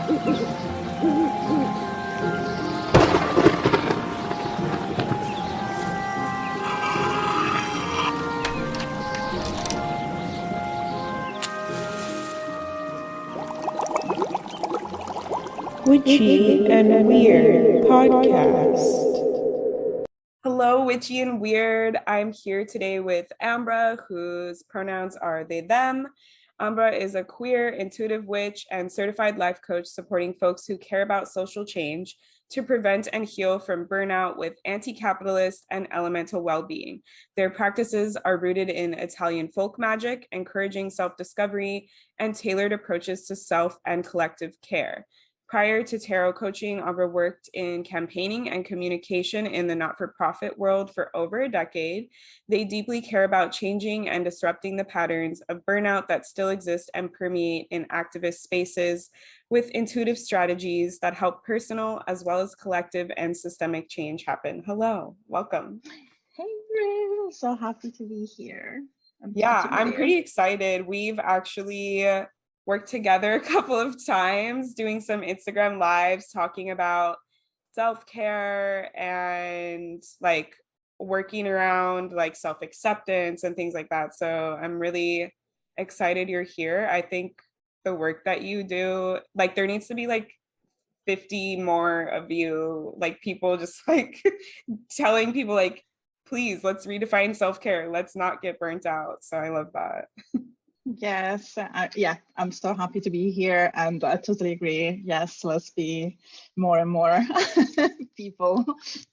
Witchy and Weird podcast. Hello, Witchy and Weird. I'm here today with Ambra, whose pronouns are they, them. Ambra is a queer, intuitive witch and certified life coach supporting folks who care about social change to prevent and heal from burnout with anti-capitalist and elemental well-being. Their practices are rooted in Italian folk magic, encouraging self-discovery and tailored approaches to self and collective care. Prior to tarot coaching, Ambra worked in campaigning and communication in the not-for-profit world for over a decade. They deeply care about changing and disrupting the patterns of burnout that still exist and permeate in activist spaces with intuitive strategies that help personal as well as collective and systemic change happen. Hello, welcome. Hey, Rin, so happy to be here. I'm pretty excited. We've actually worked together a couple of times doing some Instagram lives talking about self-care and like working around like self-acceptance and things like that. So I'm really excited you're here. I think the work that you do, like there needs to be like 50 more of you, like people just like telling people like, please, let's redefine self-care. Let's not get burnt out. So I love that. Yes, I'm so happy to be here, and I totally agree. Yes, let's be more and more people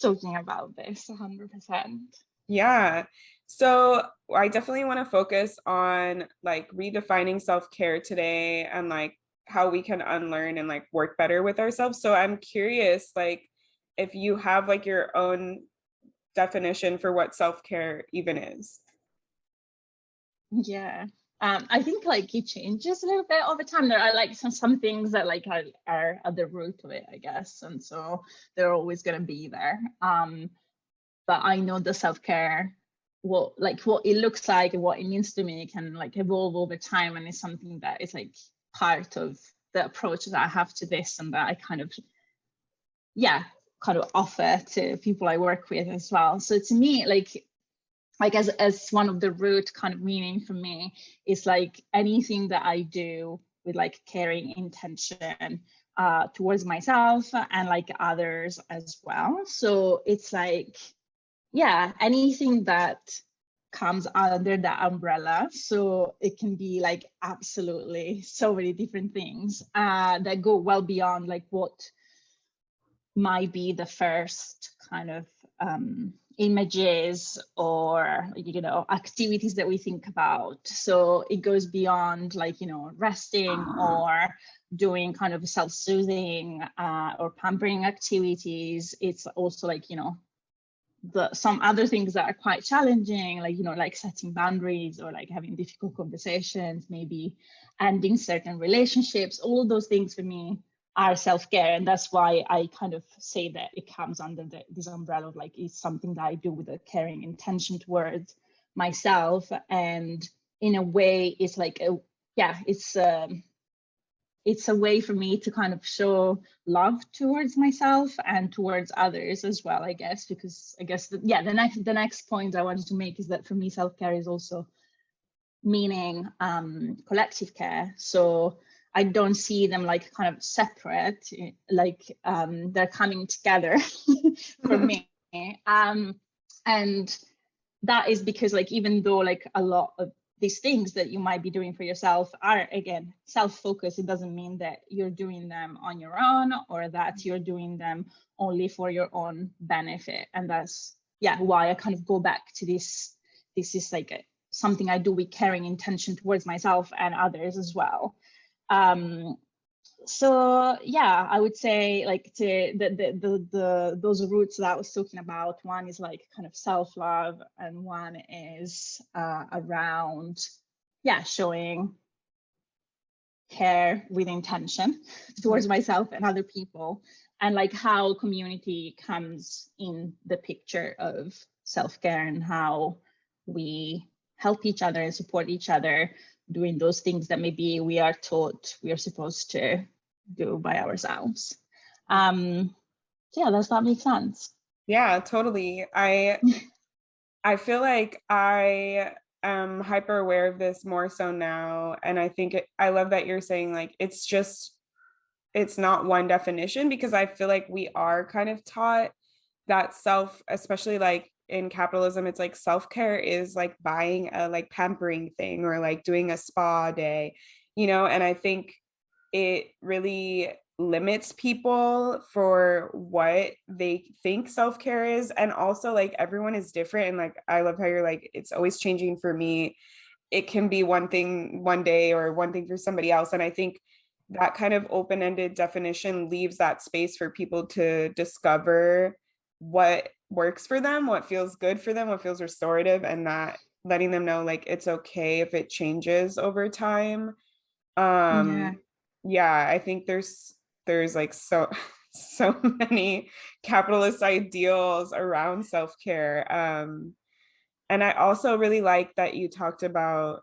talking about this 100%. Yeah. So I definitely want to focus on like redefining self-care today and like how we can unlearn and like work better with ourselves. So I'm curious, like, if you have like your own definition for what self-care even is. Yeah. I think like it changes a little bit over time. There are like some things that like are at the root of it, I guess, and so they're always gonna be there. But I know the self-care, what it looks like and what it means to me can like evolve over time, and it's something that is like part of the approach that I have to this, and that I kind of offer to people I work with as well. So to me, like as one of the root kind of meaning for me is like anything that I do with like caring intention towards myself and like others as well. So it's like, anything that comes under that umbrella. So it can be like absolutely so many different things that go well beyond like what might be the first kind of images or activities that we think about. So it goes beyond like resting or doing kind of self-soothing or pampering activities. It's also like some other things that are quite challenging, like like setting boundaries or like having difficult conversations, maybe ending certain relationships. All of those things for me are self-care, and that's why I kind of say that it comes under this umbrella of like it's something that I do with a caring intention towards myself, and in a way it's like it's a way for me to kind of show love towards myself and towards others as well, I guess, because I guess the next point I wanted to make is that for me self-care is also meaning collective care. So I don't see them like kind of separate, like they're coming together for me. And that is because like even though like a lot of these things that you might be doing for yourself are again self-focused, it doesn't mean that you're doing them on your own or that you're doing them only for your own benefit. And that's why I kind of go back to this is like something I do with caring intention towards myself and others as well. So I would say like to those roots that I was talking about, one is like kind of self-love, and one is around showing care with intention towards myself and other people, and like how community comes in the picture of self-care and how we help each other and support each other doing those things that maybe we are taught we are supposed to do by ourselves. Yeah, does that make sense? Yeah, totally. I feel like I am hyper aware of this more so now. And I think I love that you're saying like it's not one definition, because I feel like we are kind of taught that especially like in capitalism, it's like self-care is like buying a like pampering thing or like doing a spa day, and I think it really limits people for what they think self-care is. And also like everyone is different, and like I love how you're like it's always changing. For me, it can be one thing one day or one thing for somebody else, and I think that kind of open-ended definition leaves that space for people to discover what works for them, what feels good for them, what feels restorative, and that letting them know like it's okay if it changes over time. Yeah. Yeah, I think there's like so many capitalist ideals around self-care. And I also really like that you talked about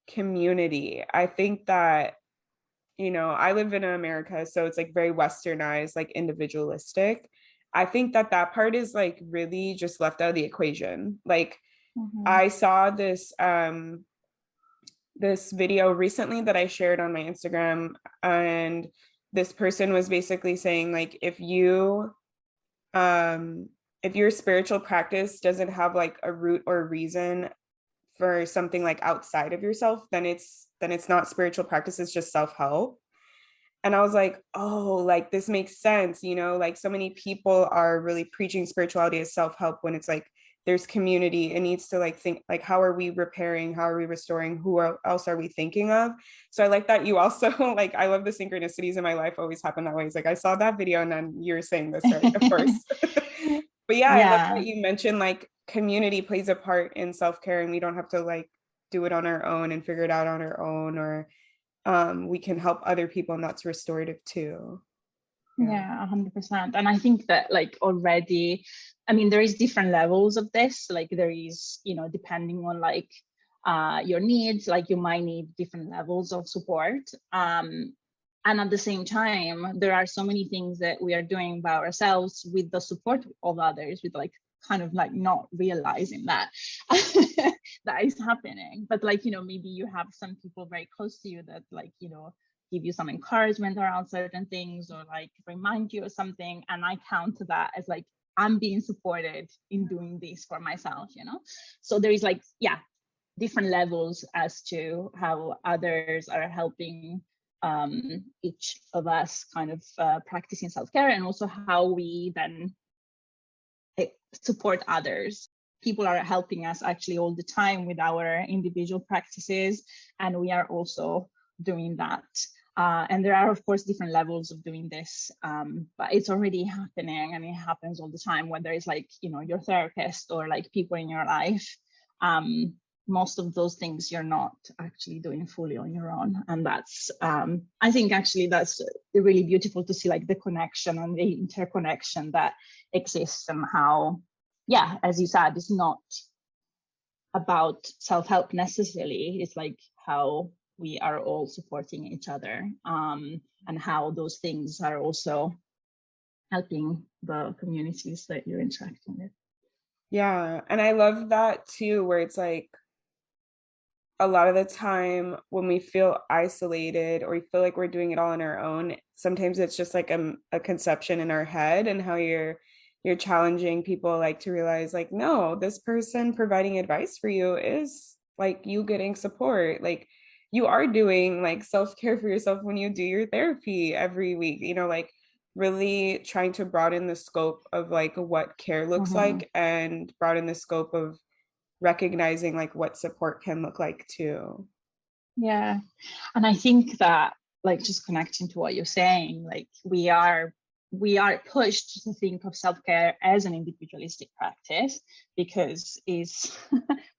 community. I think that, I live in America, so it's like very westernized, like individualistic. I think that that part is like really just left out of the equation. Like I saw this video recently that I shared on my Instagram, and this person was basically saying like if your spiritual practice doesn't have like a root or reason for something like outside of yourself, then it's not spiritual practice, it's just self-help. And I was like, oh, like this makes sense, like so many people are really preaching spirituality as self-help when it's like there's community. It needs to like think like, how are we repairing, how are we restoring, else are we thinking of? So I like that you also like, I love the synchronicities in my life always happen that way. It's like I saw that video and then you're saying this, right? Of course. But yeah, I love Yeah. that you mentioned like community plays a part in self-care, and we don't have to like do it on our own and figure it out on our own, or we can help other people, and that's restorative too. Yeah, 100%. And I think that like already, I mean, there is different levels of this. Like there is, depending on like your needs, like you might need different levels of support. And at the same time, there are so many things that we are doing by ourselves with the support of others, with like kind of like not realizing that that is happening. But like, maybe you have some people very close to you that like, give you some encouragement around certain things or like remind you of something. And I count that as like, I'm being supported in doing this for myself, So there is like, yeah, different levels as to how others are helping each of us kind of practicing self-care, and also how we then support others. People are helping us actually all the time with our individual practices, and we are also doing that. And there are, of course, different levels of doing this, but it's already happening, and it happens all the time, whether it's like, your therapist or like people in your life. Most of those things you're not actually doing fully on your own. And that's, I think actually that's really beautiful to see like the connection and the interconnection that exists, and how, yeah, as you said, it's not about self-help necessarily. It's like how we are all supporting each other, and how those things are also helping the communities that you're interacting with. Yeah. And I love that too, where it's like a lot of the time when we feel isolated or we feel like we're doing it all on our own, sometimes it's just like a conception in our head, and how you're challenging people like to realize like, no, this person providing advice for you is like you getting support. Like you are doing like self-care for yourself when you do your therapy every week, like really trying to broaden the scope of like what care looks like, and broaden the scope of recognizing like what support can look like too. Yeah. And I think that like just connecting to what you're saying, like we are pushed to think of self-care as an individualistic practice because it's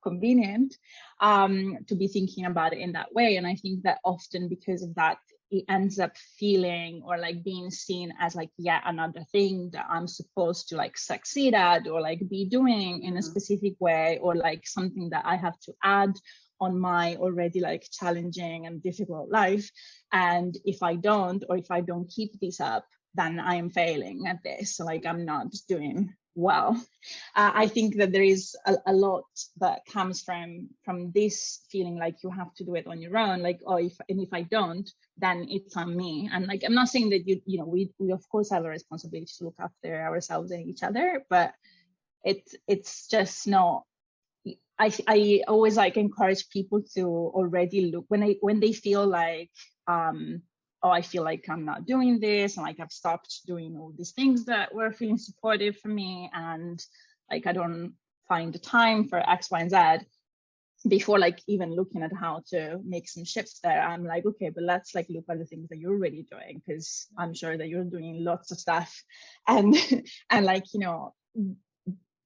convenient to be thinking about it in that way. And I think that often because of that, it ends up feeling or like being seen as like yet another thing that I'm supposed to like succeed at or like be doing in a specific way, or like something that I have to add on my already like challenging and difficult life. And if I don't, or if I don't keep this up, then I am failing at this. So like I'm not doing well. I think that there is a lot that comes from this feeling like you have to do it on your own. Like, oh, if I don't, then it's on me. And like I'm not saying that you know we of course have a responsibility to look after ourselves and each other, but it's just not. I always like encourage people to already look when they feel like oh, I feel like I'm not doing this, and like I've stopped doing all these things that were feeling supportive for me, and like I don't find the time for X, Y, and Z. Before like even looking at how to make some shifts there, I'm like, okay, but let's like look at the things that you're already doing, because I'm sure that you're doing lots of stuff, and and like, you know,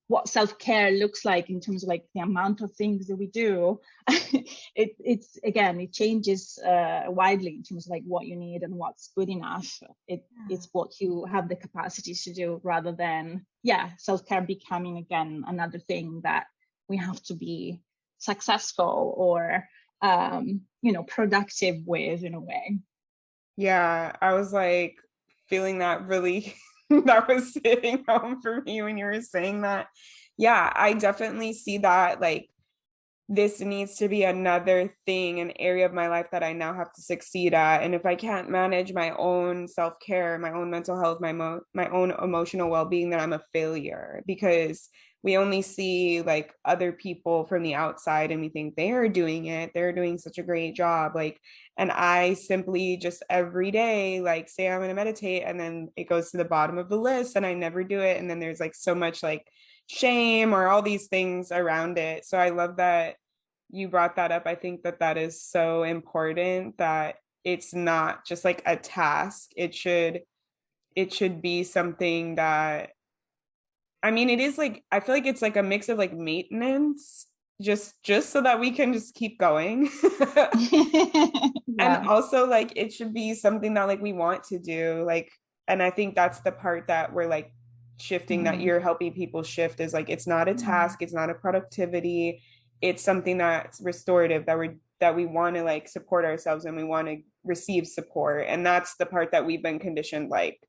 what self-care looks like in terms of like the amount of things that we do. It's again, it changes widely in terms of like what you need and what's good enough. It's what you have the capacity to do, rather than self-care becoming again another thing that we have to be successful or you know, productive with, in a way. Yeah, I was like feeling that really that was hitting home for me when you were saying that. Yeah, I definitely see that like this needs to be another thing, an area of my life that I now have to succeed at. And if I can't manage my own self-care, my own mental health, my own emotional well-being, then I'm a failure, because we only see like other people from the outside and we think they are doing it. They're doing such a great job. Like, and I simply just every day, like say I'm going to meditate, and then it goes to the bottom of the list and I never do it. And then there's like so much like shame or all these things around it. So I love that you brought that up. I think that that is so important, that it's not just like a task. It should be something that, I mean, it is like, I feel like it's like a mix of like maintenance, just so that we can just keep going. And also like it should be something that like we want to do. Like, and I think that's the part that we're like shifting, that you're helping people shift, is like it's not a task, it's not a productivity, it's something that's restorative, that we want to like support ourselves and we want to receive support. And that's the part that we've been conditioned, like,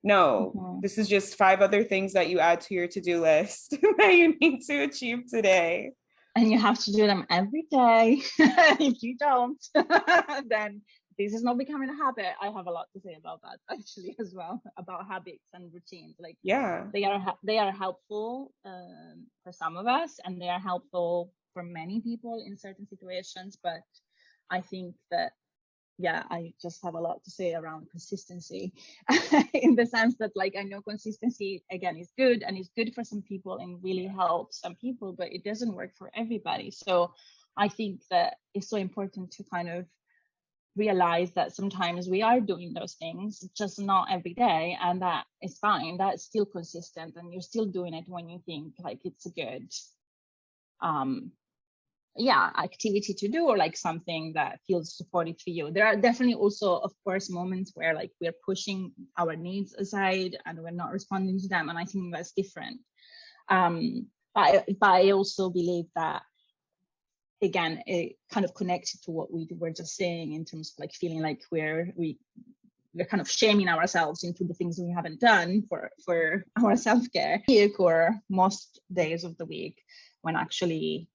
no, this is just 5 other things that you add to your to-do list that you need to achieve today. And you have to do them every day. If you don't, then this is not becoming a habit. I have a lot to say about that actually as well, about habits and routines. Like, they are helpful for some of us, and they are helpful for many people in certain situations. But I think that I just have a lot to say around consistency in the sense that like I know consistency again is good, and it's good for some people and really helps some people, but it doesn't work for everybody. So I think that it's so important to kind of realize that sometimes we are doing those things, just not every day, and that is fine. That's still consistent, and you're still doing it when you think like it's a good activity to do, or like something that feels supportive to you. There are definitely also, of course, moments where like we're pushing our needs aside and we're not responding to them, and I think that's different. But I also believe that, again, it kind of connected to what we were just saying in terms of like feeling like we're kind of shaming ourselves into the things we haven't done for our self-care, or most days of the week, when actually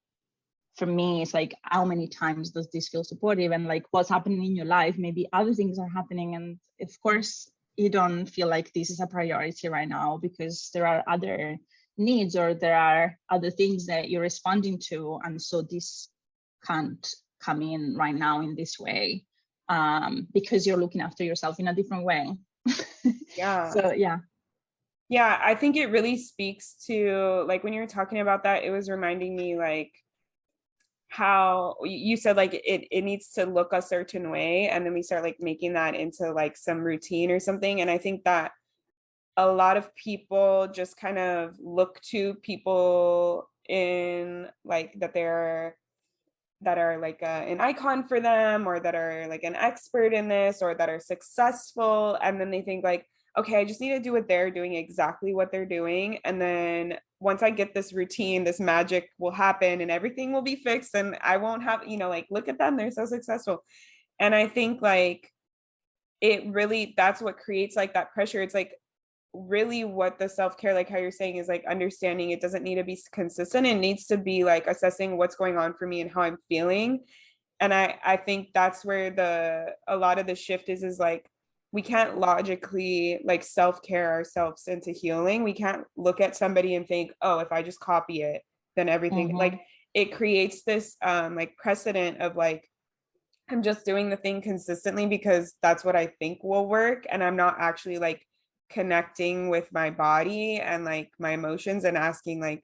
for me it's like, how many times does this feel supportive, and like what's happening in your life? Maybe other things are happening, and of course you don't feel like this is a priority right now because there are other needs or there are other things that you're responding to, and so this can't come in right now in this way because you're looking after yourself in a different way. I think it really speaks to, like, when you're talking about that, it was reminding me like how you said like it needs to look a certain way, and then we start like making that into like some routine or something. And I think that a lot of people just kind of look to people in like that are like an icon for them, or that are like an expert in this, or that are successful, and then they think like, okay, I just need to do what they're doing, exactly what they're doing. And then once I get this routine, this magic will happen and everything will be fixed and I won't have, like, look at them, they're so successful. And I think like it really, that's what creates like that pressure. It's like really what the self-care, like how you're saying, is like understanding it doesn't need to be consistent. It needs to be like assessing what's going on for me and how I'm feeling. And I think that's where a lot of the shift is like we can't logically like self-care ourselves into healing. We can't look at somebody and think, oh, if I just copy it, then everything, like it creates this like precedent of like I'm just doing the thing consistently because that's what I think will work. And I'm not actually like connecting with my body and like my emotions and asking like,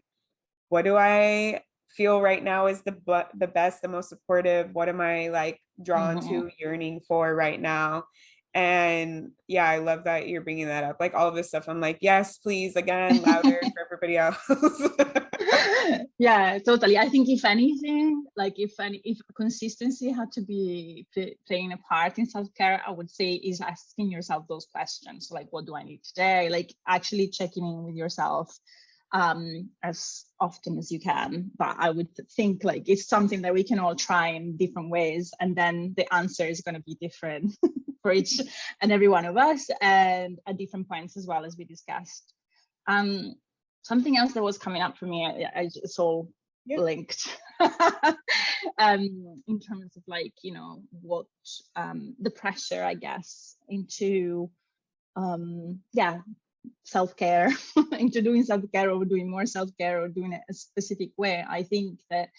what do I feel right now is the best, the most supportive? What am I like drawn to, yearning for right now? And yeah, I love that you're bringing that up. Like all of this stuff, I'm like, yes, please, again, louder for everybody else. Yeah, totally. I think if anything, like if consistency had to be playing a part in self-care, I would say is asking yourself those questions, like what do I need today? Like actually checking in with yourself as often as you can. But I would think like it's something that we can all try in different ways, and then the answer is going to be different for each and every one of us, and at different points as well, as we discussed. Something else that was coming up for me, it's all linked in terms of like, what the pressure, I guess, into self-care, into doing self-care or doing more self-care or doing it a specific way. I think that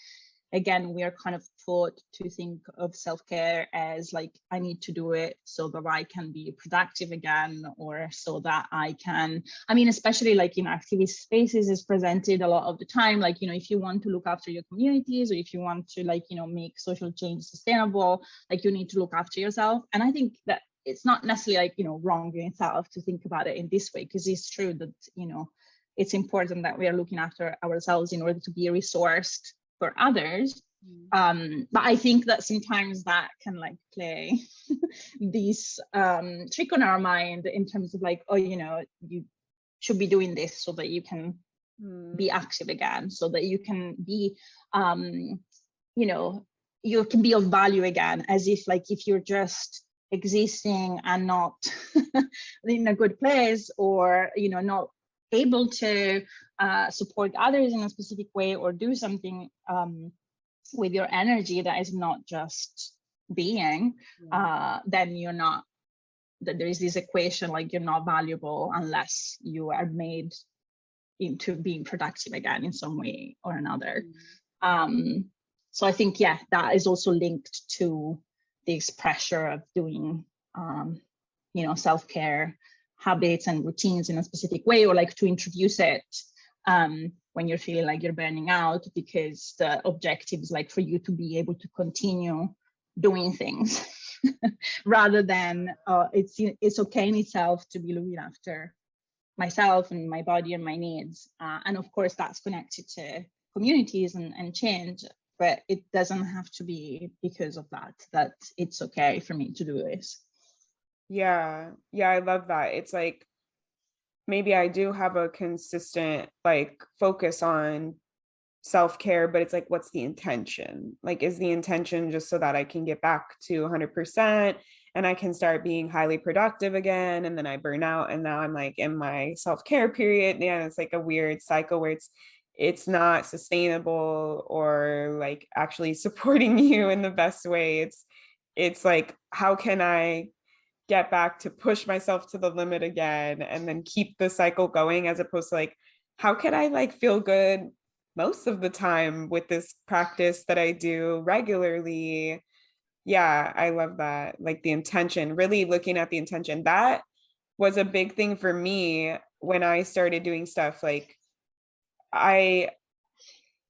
again, we are kind of taught to think of self-care as like, I need to do it so that I can be productive again, or so that I can, especially like in activist spaces is presented a lot of the time, like, if you want to look after your communities, or if you want to like, make social change sustainable, like you need to look after yourself. And I think that it's not necessarily like, wrong in itself to think about it in this way, because it's true that, it's important that we are looking after ourselves in order to be resourced for others. But I think that sometimes that can like play this trick on our mind in terms of like, oh, you should be doing this so that you can be active again, so that you can be, you can be of value again, as if like if you're just existing and not in a good place, or, not able to support others in a specific way, or do something with your energy that is not just being, then you're not, that there is this equation like you're not valuable unless you are made into being productive again in some way or another. So I think, that is also linked to this pressure of doing self-care habits and routines in a specific way, or like to introduce it when you're feeling like you're burning out, because the objective is like for you to be able to continue doing things rather than it's okay in itself to be looking after myself and my body and my needs, and of course that's connected to communities and change, but it doesn't have to be because of that it's okay for me to do this. Yeah, I love that. It's like maybe I do have a consistent like focus on self-care, but it's like, what's the intention? Like, is the intention just so that I can get back to 100% and I can start being highly productive again, and then I burn out and now I'm like in my self-care period? Yeah, it's like a weird cycle where it's not sustainable or like actually supporting you in the best way. It's like, how can I get back to push myself to the limit again and then keep the cycle going, as opposed to like, how can I like feel good most of the time with this practice that I do regularly? Yeah, I love that. Like the intention, really looking at the intention. That was a big thing for me when I started doing stuff. Like I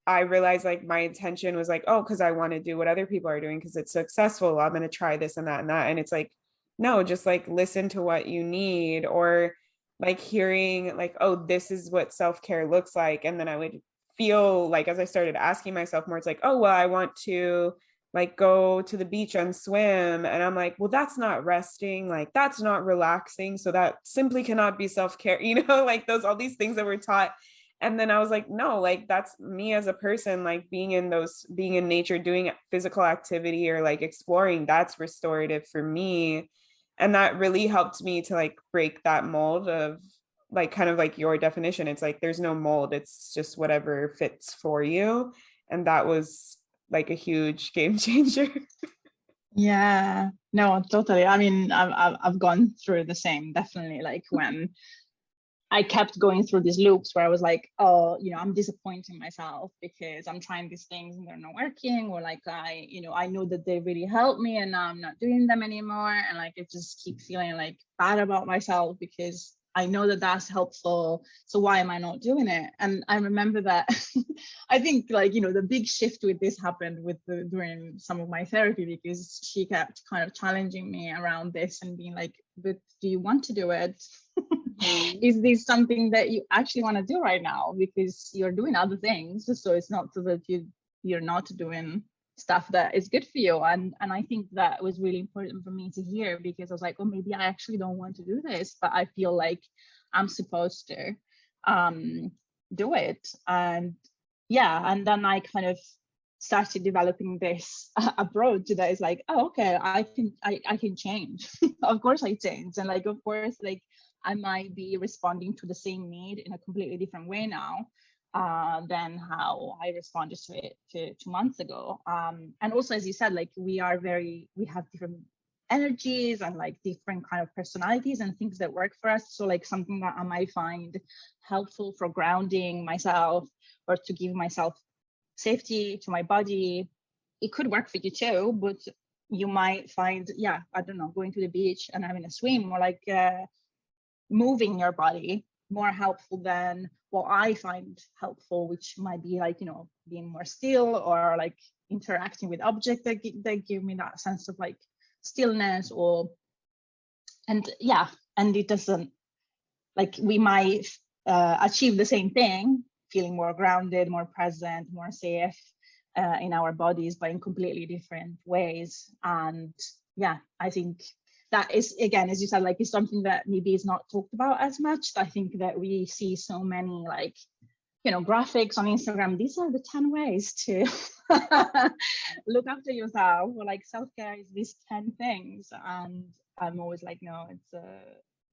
realized like my intention was like, oh, because I want to do what other people are doing because it's successful, I'm going to try this and that and that. And it's like, no, just like listen to what you need, or like hearing like, oh, this is what self-care looks like. And then I would feel like, as I started asking myself more, it's like, oh, well, I want to like go to the beach and swim. And I'm like, well, that's not resting, like that's not relaxing, so that simply cannot be self-care, like those, all these things that we're taught. And then I was like, no, like that's me as a person, like being in nature, doing physical activity or like exploring, that's restorative for me. And that really helped me to like break that mold of like kind of like your definition. It's like there's no mold, it's just whatever fits for you. And that was like a huge game changer. Yeah, no, totally. I mean, I've gone through the same, definitely. Like when I kept going through these loops where I was like, oh, I'm disappointing myself because I'm trying these things and they're not working, or like I know that they really helped me and now I'm not doing them anymore. And like, I just keep feeling like bad about myself because I know that that's helpful. So why am I not doing it? And I remember that I think like, the big shift with this happened during some of my therapy, because she kept kind of challenging me around this and being like, but do you want to do it? Is this something that you actually want to do right now? Because you're doing other things. So it's not so that you're not doing stuff that is good for you. And I think that was really important for me to hear, because I was like, oh, maybe I actually don't want to do this, but I feel like I'm supposed to do it. And yeah, and then I kind of started developing this approach that is like, oh, okay, I can change. Of course I change. And like, of course, like I might be responding to the same need in a completely different way now than how I responded to it 2 months ago. And also, as you said, like we have different energies and like different kind of personalities and things that work for us. So like something that I might find helpful for grounding myself or to give myself safety to my body, it could work for you too, but you might find, I don't know, going to the beach and having a swim or like moving your body more helpful than what I find helpful, which might be like, being more still or like interacting with objects that give me that sense of like stillness and it doesn't, like we might achieve the same thing, feeling more grounded, more present, more safe in our bodies, but in completely different ways. And I think that is, again, as you said, like it's something that maybe is not talked about as much. I think that we see so many like, graphics on Instagram. These are the 10 ways to look after yourself, or like self-care is these 10 things. And I'm always like, no, it's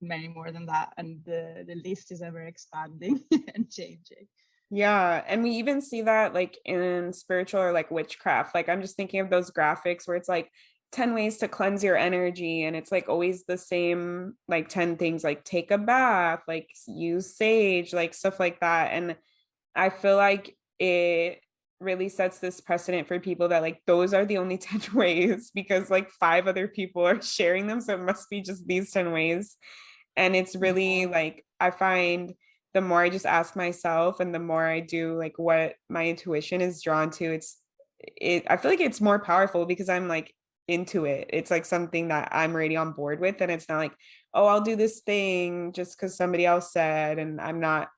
many more than that. And the list is ever expanding and changing. Yeah. And we even see that like in spiritual or like witchcraft. Like I'm just thinking of those graphics where it's like 10 ways to cleanse your energy. And it's like always the same, like 10 things, like take a bath, like use sage, like stuff like that. And I feel like it really sets this precedent for people that like those are the only 10 ways, because like 5 other people are sharing them. So it must be just these 10 ways. And it's really like, I find the more I just ask myself and the more I do like what my intuition is drawn to, I feel like it's more powerful because I'm like into it. It's like something that I'm already on board with. And it's not like, oh, I'll do this thing just because somebody else said, and I'm not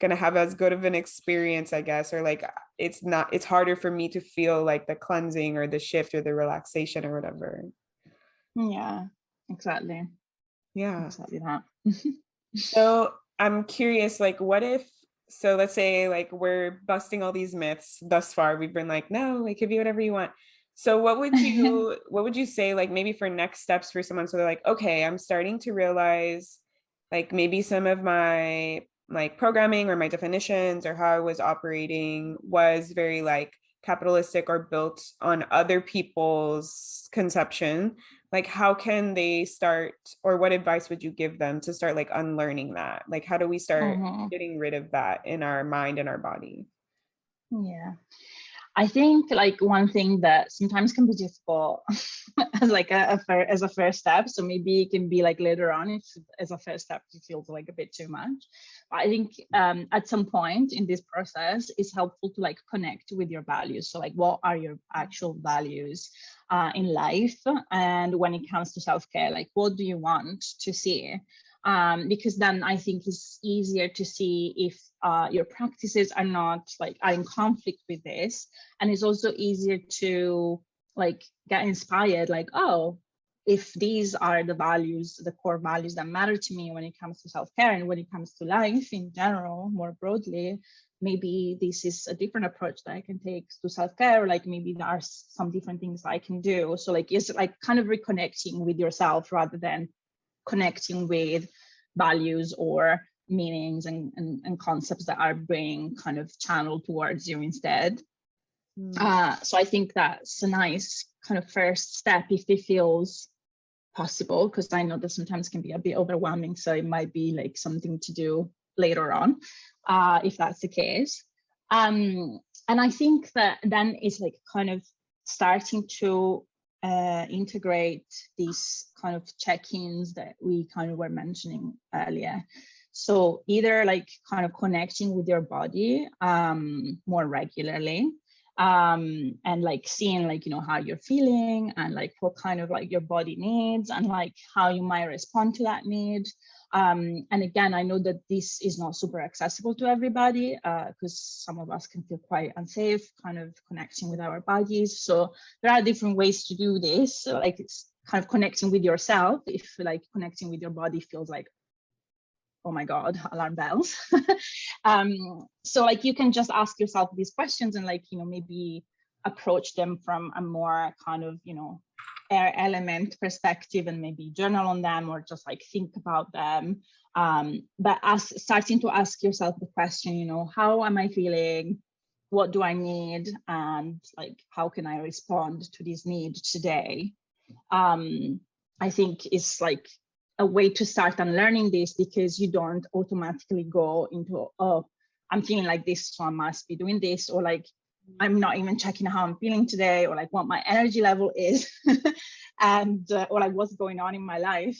gonna have as good of an experience, I guess, or like it's harder for me to feel like the cleansing or the shift or the relaxation or whatever. Yeah, exactly. Yeah. Exactly that. So I'm curious, like, so let's say like we're busting all these myths thus far. We've been like, no, it could be whatever you want. So what would you say, like maybe for next steps for someone? So they're like, okay, I'm starting to realize like maybe some of my like programming or my definitions or how I was operating was very like capitalistic or built on other people's conception. Like how can they start, or what advice would you give them to start like unlearning that? Like how do we start getting rid of that in our mind and our body? Yeah, I think like one thing that sometimes can be difficult as like as a first step. So maybe it can be like later on, if as a first step it feels like a bit too much. But I think at some point in this process, it's helpful to like connect with your values. So like, what are your actual values in life? And when it comes to self-care, like what do you want to see? Because then I think it's easier to see if your practices are in conflict with this. And it's also easier to like get inspired, like, oh, if these are the values, the core values that matter to me when it comes to self-care and when it comes to life in general, more broadly, maybe this is a different approach that I can take to self-care. Like maybe there are some different things I can do. So like it's like kind of reconnecting with yourself rather than connecting with values or meanings and concepts that are being kind of channeled towards you instead. So I think that's a nice kind of first step if it feels possible, because I know that sometimes can be a bit overwhelming. So it might be like something to do later on, if that's the case. And I think that then it's like kind of starting to integrate these kind of check-ins that we kind of were mentioning earlier. So either like kind of connecting with your body more regularly, and like seeing like, you know, how you're feeling and like what kind of like your body needs and like how you might respond to that need. And again, I know that this is not super accessible to everybody because some of us can feel quite unsafe kind of connecting with our bodies. So there are different ways to do this. So like it's kind of connecting with yourself. If like connecting with your body feels like, oh my God, alarm bells. So like you can just ask yourself these questions and like, you know, maybe approach them from a more kind of, you know, air element perspective and maybe journal on them or just like think about them. But starting to ask yourself the question, you know, how am I feeling? What do I need? And like, how can I respond to this need today? I think it's like a way to start unlearning this, because you don't automatically go into, oh, I'm feeling like this, so I must be doing this, or like, I'm not even checking how I'm feeling today, or like what my energy level is, and or like what's going on in my life.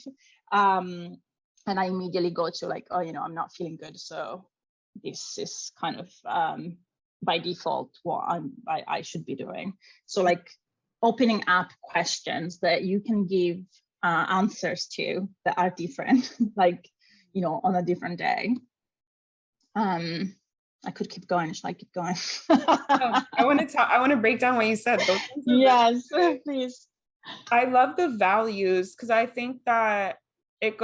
And I immediately go to like, oh, you know, I'm not feeling good, so this is kind of by default what I should be doing. So like opening up questions that you can give answers to that are different, like, you know, on a different day. I could keep going. Should I keep going? I want to break down what you said. Those things are yes, really please. I love the values, because I think that if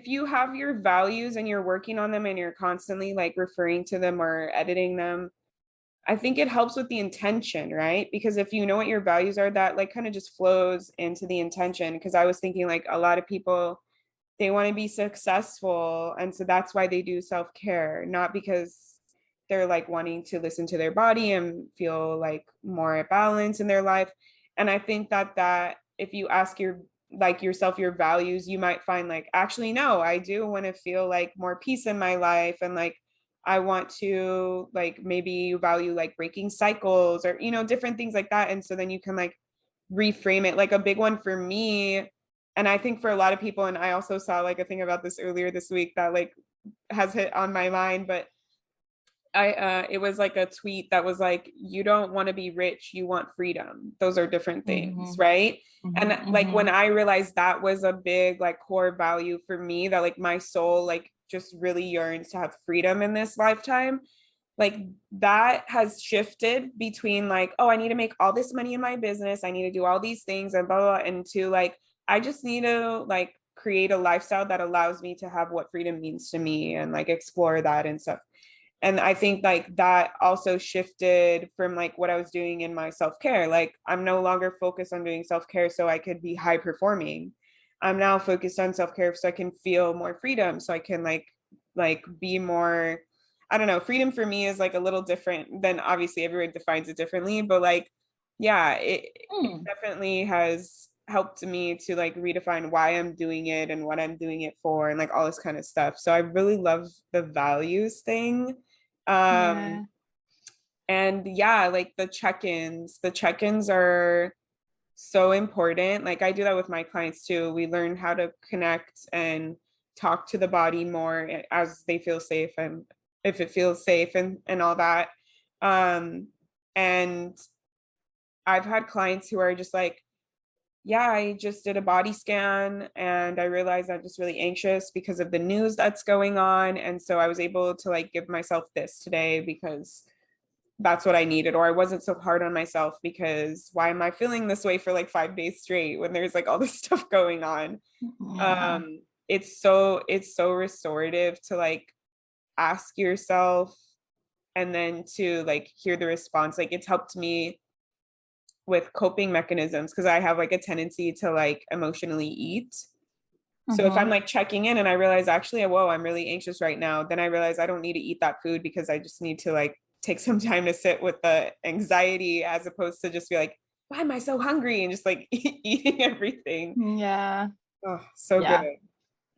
you have your values and you're working on them and you're constantly like referring to them or editing them, I think it helps with the intention, right? Because if you know what your values are, that like kind of just flows into the intention. Because I was thinking like a lot of people, they want to be successful. And so that's why they do self-care, not because they're like wanting to listen to their body and feel like more at balance in their life. And I think that if you ask yourself your values, you might find like, actually, no, I do want to feel like more peace in my life. And like, I want to like maybe value like breaking cycles or, you know, different things like that. And so then you can like reframe it. Like a big one for me, and I think for a lot of people, and I also saw like a thing about this earlier this week that like has hit on my mind, but it was like a tweet that was like, you don't want to be rich, you want freedom. Those are different things, right? And like when I realized that was a big like core value for me, that like my soul like just really yearns to have freedom in this lifetime, like that has shifted between like, oh, I need to make all this money in my business, I need to do all these things and blah, blah, blah, into like, I just need to like create a lifestyle that allows me to have what freedom means to me and like explore that and stuff. And I think like that also shifted from like what I was doing in my self-care. Like I'm no longer focused on doing self-care so I could be high performing. I'm now focused on self-care so I can feel more freedom, so I can like be more, I don't know, freedom for me is like a little different than, obviously everyone defines it differently, but like, yeah, it definitely has helped me to like redefine why I'm doing it and what I'm doing it for and like all this kind of stuff. So I really love the values thing. Yeah. And yeah, like the check-ins are so important. Like I do that with my clients too. We learn how to connect and talk to the body more as they feel safe and if it feels safe and all that. And I've had clients who are just like, yeah, I just did a body scan and I realized I'm just really anxious because of the news that's going on. And so I was able to like give myself this today because that's what I needed, or I wasn't so hard on myself because why am I feeling this way for like 5 days straight when there's like all this stuff going on? Yeah. It's so restorative to like ask yourself and then to like hear the response. Like it's helped me with coping mechanisms because I have like a tendency to like emotionally eat. So if I'm like checking in and I realize actually, whoa, I'm really anxious right now, then I realize I don't need to eat that food because I just need to like take some time to sit with the anxiety as opposed to just be like, why am I so hungry? And just like eating everything. Yeah. Oh, so Yeah. good.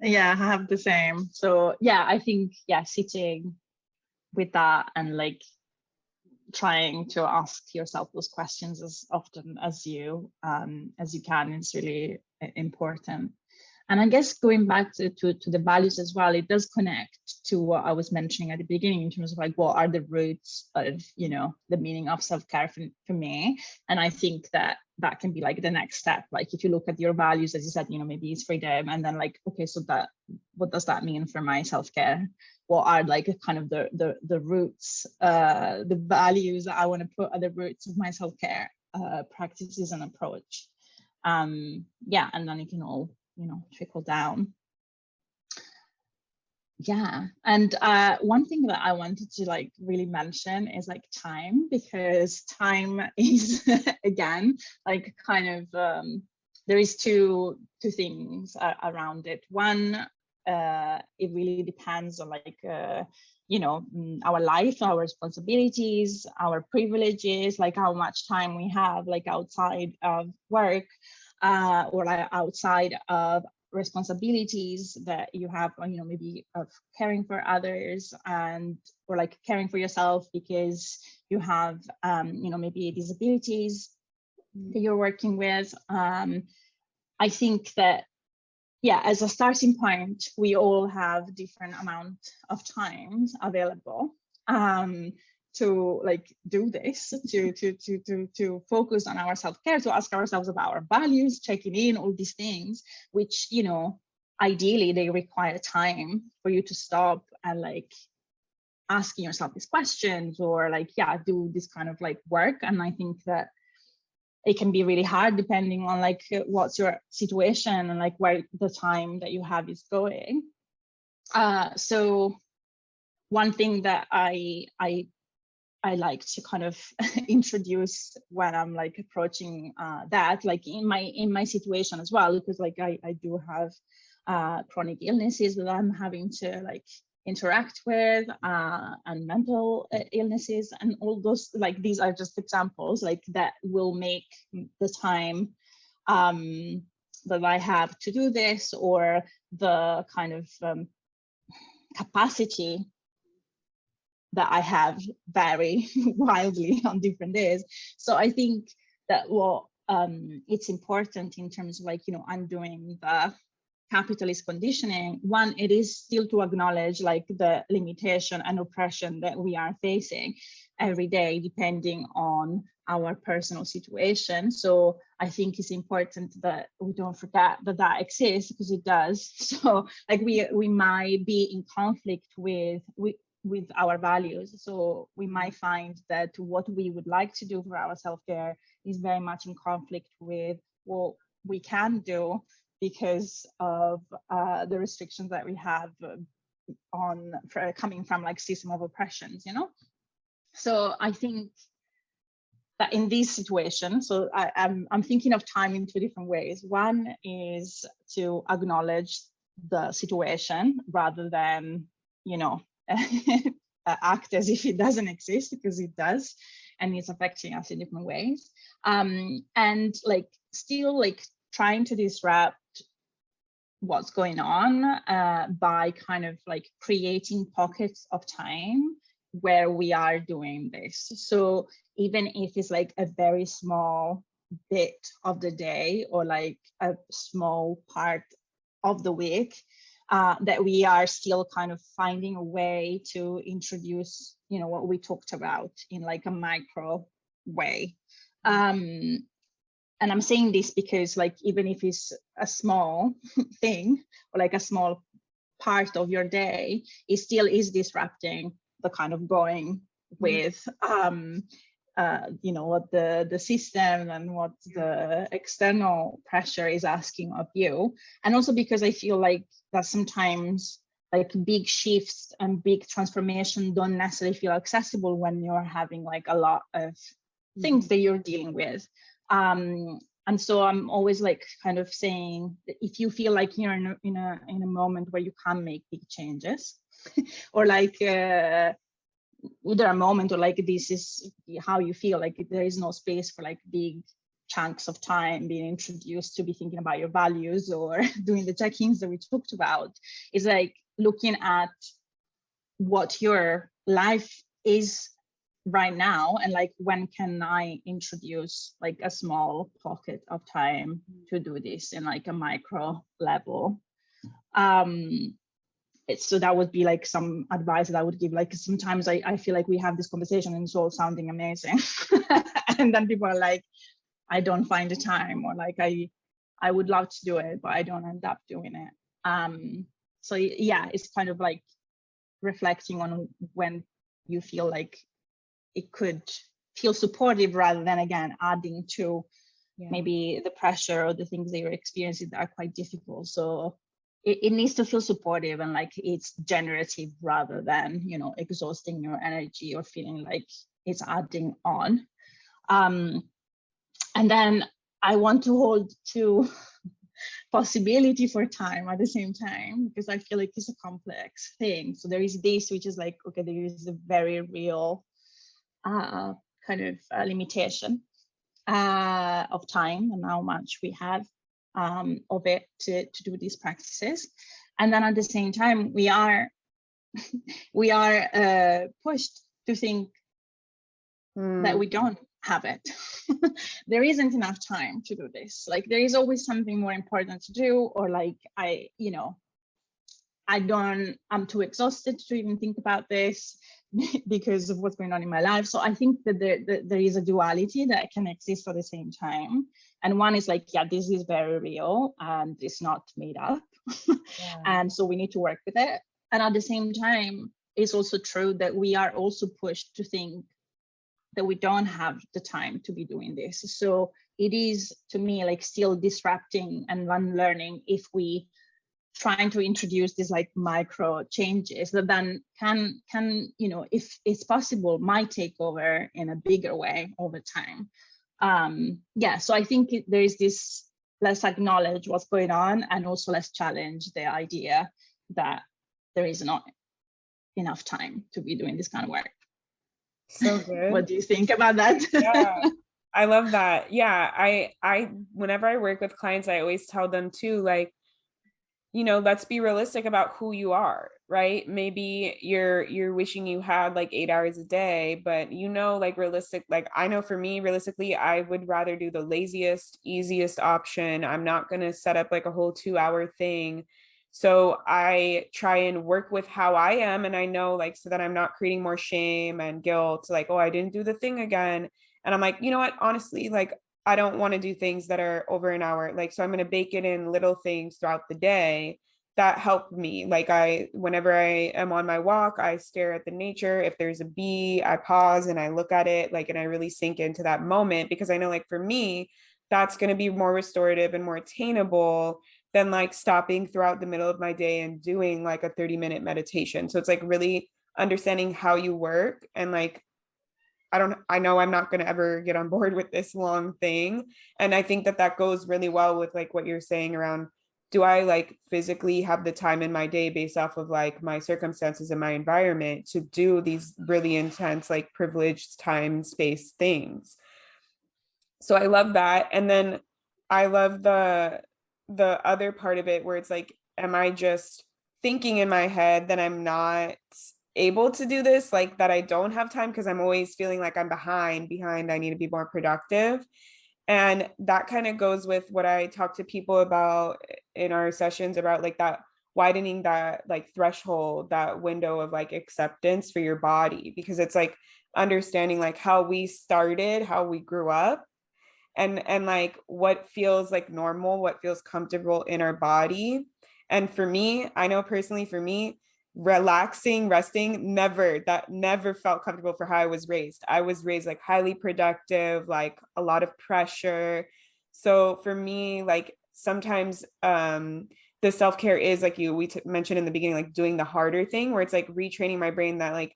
Yeah, I have the same. So yeah, I think, yeah, sitting with that and like trying to ask yourself those questions as often as you can is really important. And I guess going back to the values as well, it does connect to what I was mentioning at the beginning in terms of like, what are the roots of, you know, the meaning of self-care for me. And I think that that can be like the next step. Like if you look at your values, as you said, you know, maybe it's freedom, and then like, okay, so that, what does that mean for my self-care? What are like kind of the roots, the values that I want to put at the roots of my self-care practices and approach. Yeah, and then it can all, you know, trickle down. Yeah, and one thing that I wanted to like really mention is like time, because time is again like kind of there is two things around it. One, it really depends on like you know, our life, our responsibilities, our privileges, like how much time we have like outside of work, or like outside of responsibilities that you have, you know, maybe of caring for others, and or like caring for yourself because you have you know, maybe disabilities that you're working with. I think that, yeah, as a starting point, we all have different amount of times available to like do this, to focus on our self-care, to ask ourselves about our values, checking in, all these things, which, you know, ideally they require time for you to stop and like asking yourself these questions, or like, yeah, do this kind of like work. And I think that it can be really hard depending on like what's your situation and like where the time that you have is going. So one thing that I like to kind of introduce when I'm like approaching that, like in my situation as well, because like I do have chronic illnesses that I'm having to like interact with, and mental illnesses, and all those, like these are just examples like that will make the time that I have to do this, or the kind of capacity that I have vary wildly on different days. So I think that what it's important in terms of like, you know, undoing the capitalist conditioning. One, it is still to acknowledge like the limitation and oppression that we are facing every day, depending on our personal situation. So I think it's important that we don't forget that that exists, because it does. So like we might be in conflict with our values. So we might find that what we would like to do for our self-care is very much in conflict with what we can do because of the restrictions that we have on coming from like system of oppressions, you know. So I think that in this situation, so I'm thinking of time in two different ways. One is to acknowledge the situation rather than, you know, act as if it doesn't exist, because it does, and it's affecting us in different ways. And like still like trying to disrupt what's going on by kind of like creating pockets of time where we are doing this. So even if it's like a very small bit of the day, or like a small part of the week, that we are still kind of finding a way to introduce, you know, what we talked about in like a micro way. And I'm saying this because like, even if it's a small thing, or like a small part of your day, it still is disrupting the kind of going with what the system and what the external pressure is asking of you. And also because I feel like that sometimes like big shifts and big transformation don't necessarily feel accessible when you're having like a lot of things that you're dealing with. And so I'm always like kind of saying that if you feel like you're in a moment where you can't make big changes, or like either a moment or like this is how you feel, like there is no space for like big chunks of time being introduced to be thinking about your values or doing the check-ins that we talked about, is like looking at what your life is right now and like when can I introduce like a small pocket of time to do this in like a micro level. So that would be like some advice that I would give. Like sometimes I feel like we have this conversation and it's all sounding amazing and then people are like, I don't find the time, or like I would love to do it but I don't end up doing it. So yeah, it's kind of like reflecting on when you feel like it could feel supportive rather than again adding to maybe the pressure or the things that you're experiencing that are quite difficult. So it needs to feel supportive and like it's generative rather than, you know, exhausting your energy or feeling like it's adding on. And then I want to hold to possibility for time at the same time, because I feel like it's a complex thing. So there is this, which is like, okay, there is a very real kind of limitation of time and how much we have of it to do these practices. And then at the same time, we are pushed to think that we don't have it. There isn't enough time to do this. Like there is always something more important to do, or like I'm too exhausted to even think about this because of what's going on in my life. So I think that there is a duality that can exist at the same time. And one is like, yeah, this is very real and it's not made up. And so we need to work with it. And at the same time, it's also true that we are also pushed to think that we don't have the time to be doing this. So it is, to me, like still disrupting and unlearning if we trying to introduce these like micro changes that then can if it's possible, might take over in a bigger way over time. So I think there is this, let's acknowledge what's going on and also let's challenge the idea that there is not enough time to be doing this kind of work. So good. What do you think about that? Yeah, I love that. Yeah, I whenever I work with clients, I always tell them too, like, you know, let's be realistic about who you are, right? Maybe you're wishing you had like 8 hours a day, but you know, like realistic, like I know for me, realistically, I would rather do the laziest, easiest option. I'm not going to set up like a whole 2-hour thing. So I try and work with how I am. And I know like, so that I'm not creating more shame and guilt, like, oh, I didn't do the thing again. And I'm like, you know what, honestly, like, I don't want to do things that are over an hour. Like, so I'm going to bake it in little things throughout the day that help me. Like whenever I am on my walk, I stare at the nature. If there's a bee, I pause and I look at it, like, and I really sink into that moment, because I know like for me, that's going to be more restorative and more attainable than like stopping throughout the middle of my day and doing like a 30-minute meditation. So it's like really understanding how you work and like, I know I'm not going to ever get on board with this long thing. And I think that that goes really well with like what you're saying around, do I like physically have the time in my day based off of like my circumstances and my environment to do these really intense, like privileged time space things. So I love that. And then I love the other part of it where it's like, am I just thinking in my head that I'm not able to do this, like that I don't have time because I'm always feeling like I'm behind, I need to be more productive. And that kind of goes with what I talk to people about in our sessions about like that widening that like threshold, that window of like acceptance for your body, because it's like understanding like how we started, how we grew up, and like what feels like normal, what feels comfortable in our body. And for me, I know personally for me, relaxing, resting, that never felt comfortable for how I was raised. I was raised like highly productive, like a lot of pressure. So for me, like sometimes the self-care is like we mentioned in the beginning, like doing the harder thing, where it's like retraining my brain that like,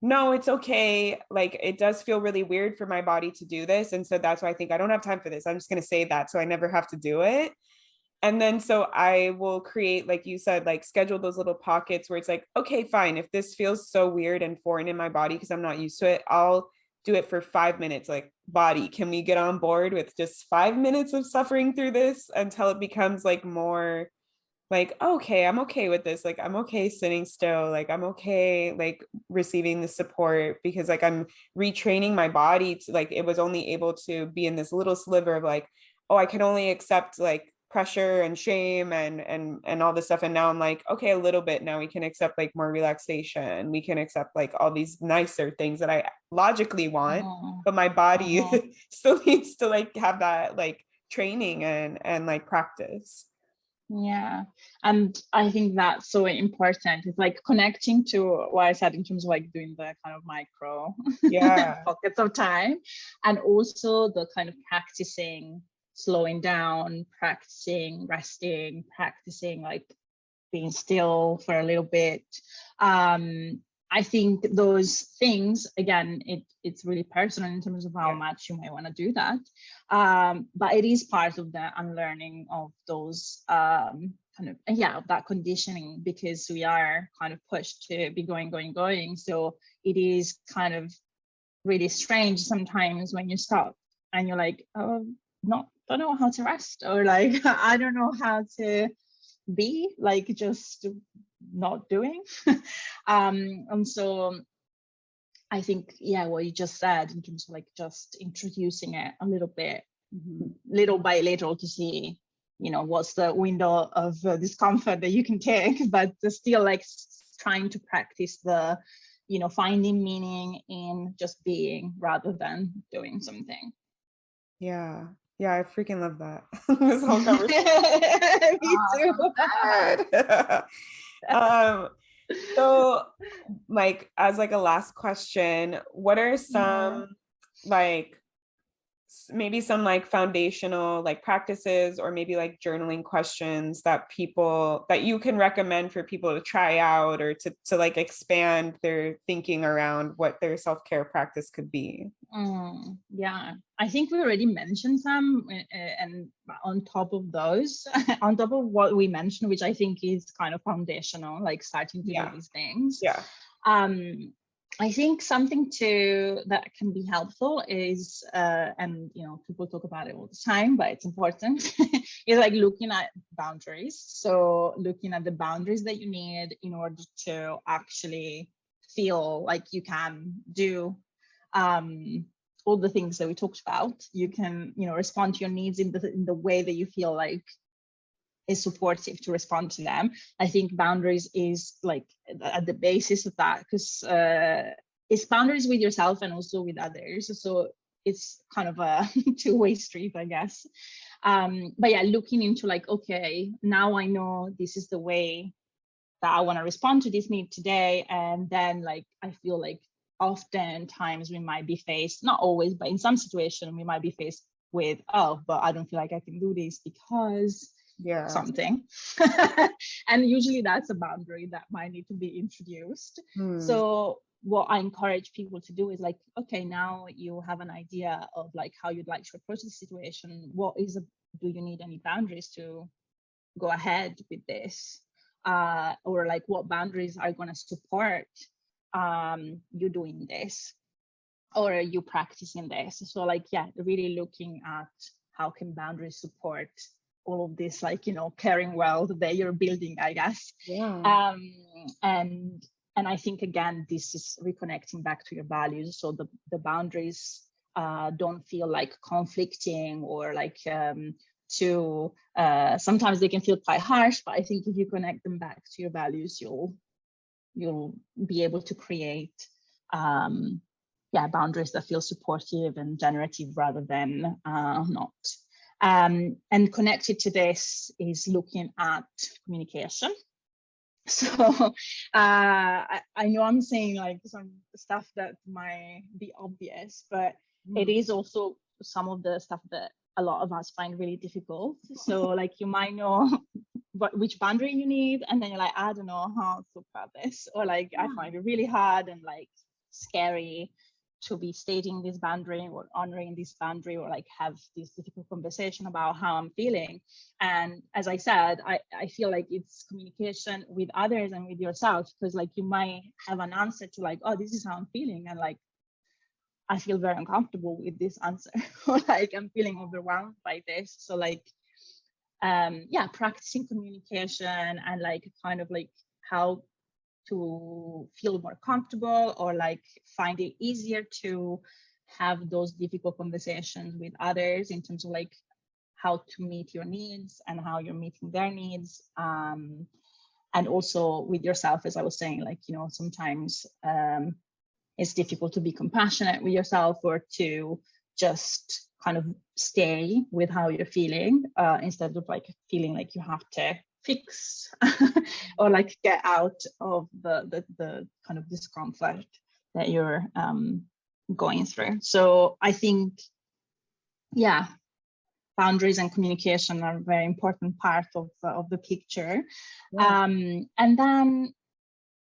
no, it's okay. Like it does feel really weird for my body to do this. And so that's why I think I don't have time for this. I'm just going to say that so I never have to do it. And then so I will create, like you said, like schedule those little pockets where it's like, okay, fine. If this feels so weird and foreign in my body because I'm not used to it, I'll do it for 5 minutes. Like, body, can we get on board with just 5 minutes of suffering through this until it becomes like more like, okay, I'm okay with this. Like, I'm okay sitting still. Like, I'm okay, like receiving the support because like I'm retraining my body to like, it was only able to be in this little sliver of like, oh, I can only accept like pressure and shame and all this stuff. And now I'm like, okay, a little bit now we can accept like more relaxation. We can accept like all these nicer things that I logically want, but my body still needs to like have that like training and like practice. Yeah, and I think that's so important. It's like connecting to what I said in terms of like doing the kind of micro pockets of time, and also the kind of practicing slowing down, practicing resting, practicing like being still for a little bit. I think those things, again, it's really personal in terms of how much you might want to do that. But it is part of the unlearning of those kind of, of that conditioning, because we are kind of pushed to be going. So it is kind of really strange sometimes when you stop and you're like, oh, don't know how to rest, or like, I don't know how to be, like just not doing. And so I think what you just said in terms of like just introducing it a little bit, little by little, to see what's the window of discomfort that you can take, but still like trying to practice the finding meaning in just being rather than doing something. Yeah, I freaking love that. This whole conversation. Me too. So like as like a last question, what are some like maybe some like foundational like practices, or maybe like journaling questions that you can recommend for people to try out, or to like expand their thinking around what their self-care practice could be? Yeah, I think we already mentioned some, and on top of those, on top of what we mentioned, which I think is kind of foundational, like starting to do these things. I think something that can be helpful is, and people talk about it all the time, but it's important, is like looking at boundaries. So looking at the boundaries that you need in order to actually feel like you can do all the things that we talked about. You can respond to your needs in the way that you feel like is supportive to respond to them. I think boundaries is like at the basis of that, because it's boundaries with yourself and also with others. So it's kind of a two-way street, I guess. But yeah, looking into like, okay, now I know this is the way that I want to respond to this need today. And then like, I feel like oftentimes we might be faced, not always, but in some situation we might be faced with, oh, but I don't feel like I can do this because something. And usually that's a boundary that might need to be introduced. So what I encourage people to do is like, okay, now you have an idea of like how you'd like to approach the situation. Do you need any boundaries to go ahead with this? Or like what boundaries are going to support you doing this, or are you practicing this? So like, really looking at how can boundaries support all of this, like, caring wealth that you're building, I guess. And I think, again, this is reconnecting back to your values. So the boundaries don't feel like conflicting or like sometimes they can feel quite harsh, but I think if you connect them back to your values, you'll be able to create boundaries that feel supportive and generative rather than not. And connected to this is looking at communication. So I know I'm saying like some stuff that might be obvious, but it is also some of the stuff that a lot of us find really difficult. So like you might know which boundary you need, and then you're like, I don't know how to put this, or like I find it really hard and like scary to be stating this boundary or honoring this boundary, or like have this difficult conversation about how I'm feeling. And as I said, I feel like it's communication with others and with yourself, because like you might have an answer to like, oh, this is how I'm feeling, and like I feel very uncomfortable with this answer, or like I'm feeling overwhelmed by this. So like practicing communication and like kind of like how to feel more comfortable, or like find it easier to have those difficult conversations with others in terms of like how to meet your needs and how you're meeting their needs, and also with yourself, as I was saying, like, you know, sometimes it's difficult to be compassionate with yourself, or to just kind of stay with how you're feeling, instead of like feeling like you have to fix or like get out of the kind of discomfort that you're going through. So I think, yeah, boundaries and communication are a very important part of the picture. Yeah. And then,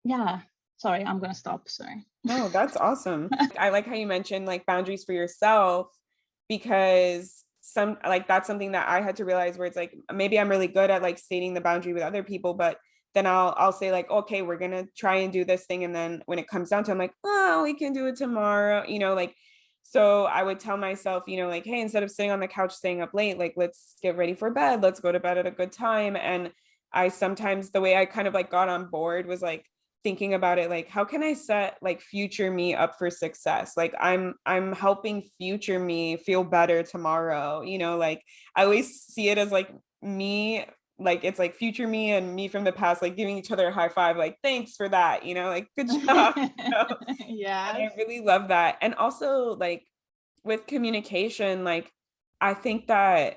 yeah, sorry, I'm gonna stop, sorry. No, that's awesome. I like how you mentioned like boundaries for yourself, because that's something that I had to realize, where it's like, maybe I'm really good at like stating the boundary with other people, but then I'll say like, okay, we're gonna try and do this thing, and then when it comes down to it, I'm like, oh, we can do it tomorrow, you know, like, so I would tell myself, you know, like, hey, instead of sitting on the couch staying up late, like, let's get ready for bed, let's go to bed at a good time. And I sometimes, the way I kind of like got on board was like thinking about it, like, how can I set like future me up for success? Like I'm helping future me feel better tomorrow, you know, like I always see it as like me, like it's like future me and me from the past, like giving each other a high five, like thanks for that, you know, like good job. You know? Yeah. And I really love that. And also like with communication, like I think that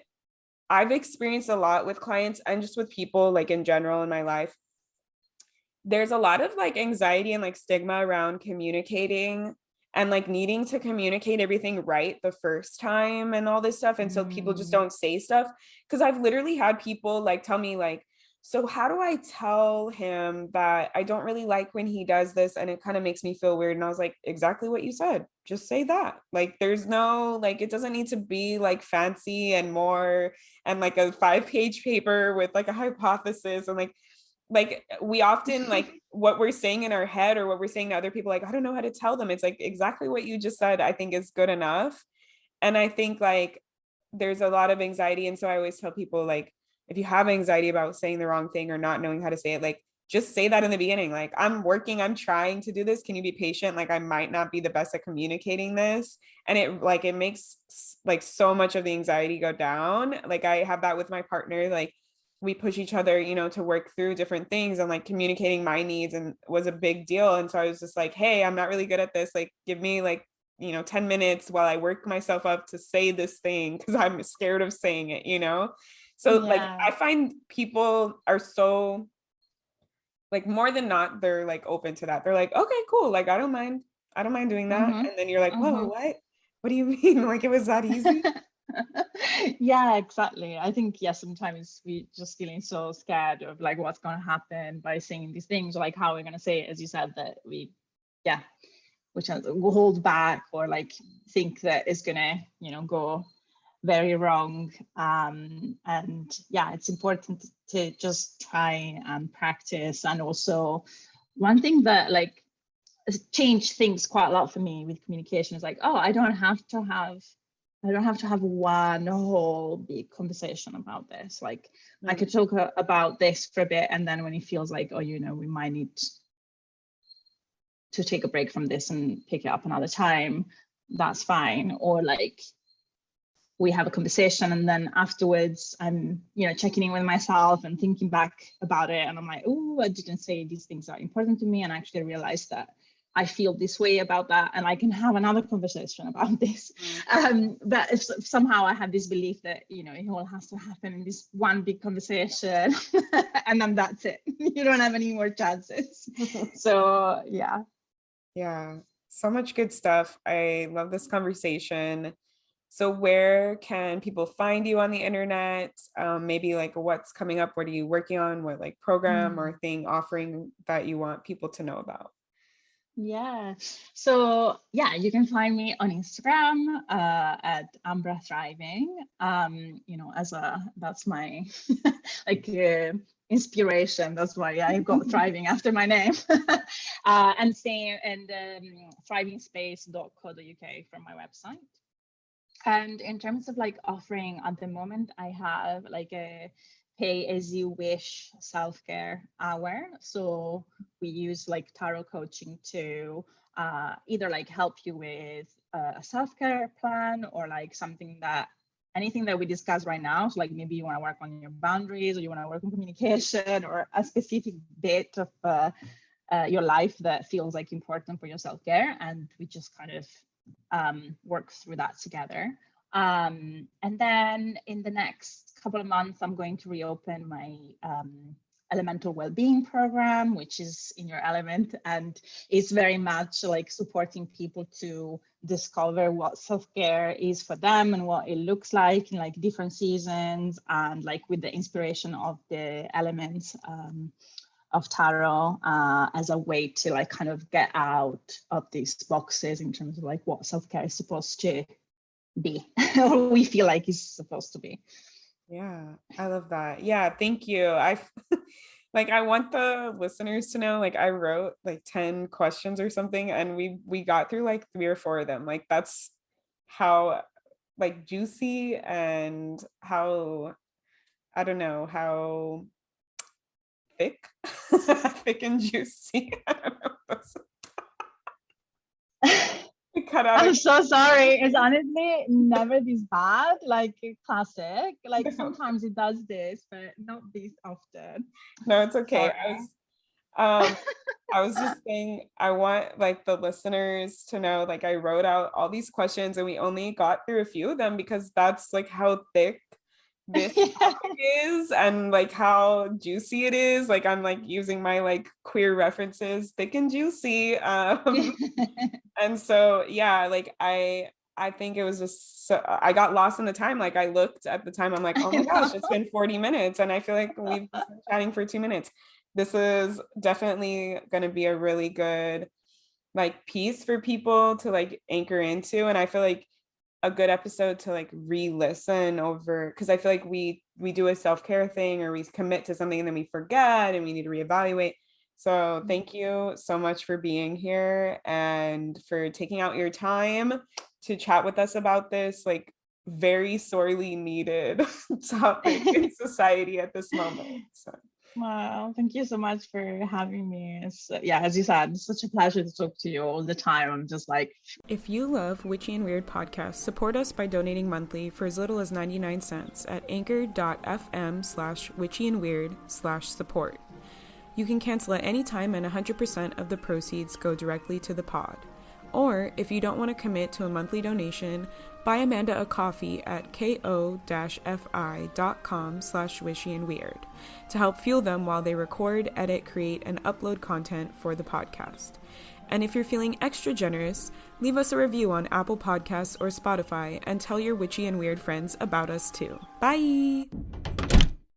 I've experienced a lot with clients and just with people like in general in my life. There's a lot of like anxiety and like stigma around communicating and like needing to communicate everything right the first time and all this stuff. And so people just don't say stuff. Cause I've literally had people like tell me like, so how do I tell him that I don't really like when he does this and it kind of makes me feel weird? And I was like, exactly what you said. Just say that. Like there's no, like it doesn't need to be like fancy and more and like a 5-page paper with like a hypothesis and like we often like what we're saying in our head or what we're saying to other people, like I don't know how to tell them. It's like exactly what you just said, I think is good enough. And I think like there's a lot of anxiety, and so I always tell people like, if you have anxiety about saying the wrong thing or not knowing how to say it, like just say that in the beginning, like I'm trying to do this, can you be patient, like I might not be the best at communicating this. And it makes like so much of the anxiety go down. Like I have that with my partner, like we push each other, you know, to work through different things, and like communicating my needs and was a big deal. And so I was just like, hey, I'm not really good at this. Like, give me like, you know, 10 minutes while I work myself up to say this thing because I'm scared of saying it, you know? So like, I find people are so like more than not, they're like open to that. They're like, okay, cool. Like, I don't mind doing that. And then you're like, whoa, what do you mean? Like, it was that easy? Yeah, exactly. I think, yeah, sometimes we just feeling so scared of like what's going to happen by saying these things, or like how we're going to say it, as you said, that which will hold back, or like think that is going to, you know, go very wrong. And yeah, it's important to just try and practice. And also one thing that like changed things quite a lot for me with communication is like, oh, I don't have to have one whole big conversation about this. Like I could talk about this for a bit, and then when it feels like, oh, you know, we might need to take a break from this and pick it up another time, that's fine. Or like we have a conversation, and then afterwards I'm, you know, checking in with myself and thinking back about it, and I'm like, oh, I didn't say these things are important to me, and I actually realized that I feel this way about that, and I can have another conversation about this. But if somehow I have this belief that, you know, it all has to happen in this one big conversation and then that's it. You don't have any more chances. So Yeah, so much good stuff. I love this conversation. So where can people find you on the internet? Maybe like what's coming up? What are you working on? What like program or thing offering that you want people to know about? Yeah. So you can find me on Instagram at Ambra Thriving. You know, that's my like inspiration. That's why I got Thriving after my name. And same and thrivingspace.co.uk from my website. And in terms of like offering at the moment, I have like a pay as you wish self-care hour. So we use like tarot coaching to either like help you with a self-care plan or like anything that we discuss right now. So like maybe you want to work on your boundaries, or you want to work on communication, or a specific bit of your life that feels like important for your self-care, and we just kind of work through that together. And then in the next couple of months, I'm going to reopen my elemental well-being program, which is in your element, and it's very much like supporting people to discover what self-care is for them and what it looks like in like different seasons, and like with the inspiration of the elements of tarot as a way to like kind of get out of these boxes in terms of like what self-care is supposed to be or we feel like it's supposed to be. Yeah, I love that. Yeah, thank you. I want the listeners to know, like I wrote like 10 questions or something, and we got through like 3 or 4 of them. Like that's how like juicy and how, I don't know, how thick thick and juicy. I don't know. Cut out. I'm so sorry. It's honestly never this bad. Like classic. Like sometimes it does this, but not this often. No, it's okay. Sorry. I was just saying, I want like the listeners to know, like I wrote out all these questions and we only got through a few of them because that's like how thick this topic is and like how juicy it is. Like I'm like using my like queer references, thick and juicy. And so yeah, like I think it was just so, I got lost in the time. Like I looked at the time, I'm like, oh my gosh, it's been 40 minutes, and I feel like we've been chatting for 2 minutes. This is definitely going to be a really good like piece for people to like anchor into, and I feel like a good episode to like re-listen over, because I feel like we do a self-care thing or we commit to something and then we forget and we need to reevaluate. So thank you so much for being here and for taking out your time to chat with us about this like very sorely needed topic in society at this moment. So. Wow, thank you so much for having me. It's, as you said, it's such a pleasure to talk to you all the time. I'm just like... If you love Witchy and Weird podcasts, support us by donating monthly for as little as 99 cents at anchor.fm/witchyandweird/support. You can cancel at any time and 100% of the proceeds go directly to the pod. Or, if you don't want to commit to a monthly donation, buy Amanda a coffee at ko-fi.com/wishyandweird to help fuel them while they record, edit, create, and upload content for the podcast. And if you're feeling extra generous, leave us a review on Apple Podcasts or Spotify and tell your witchy and weird friends about us too. Bye!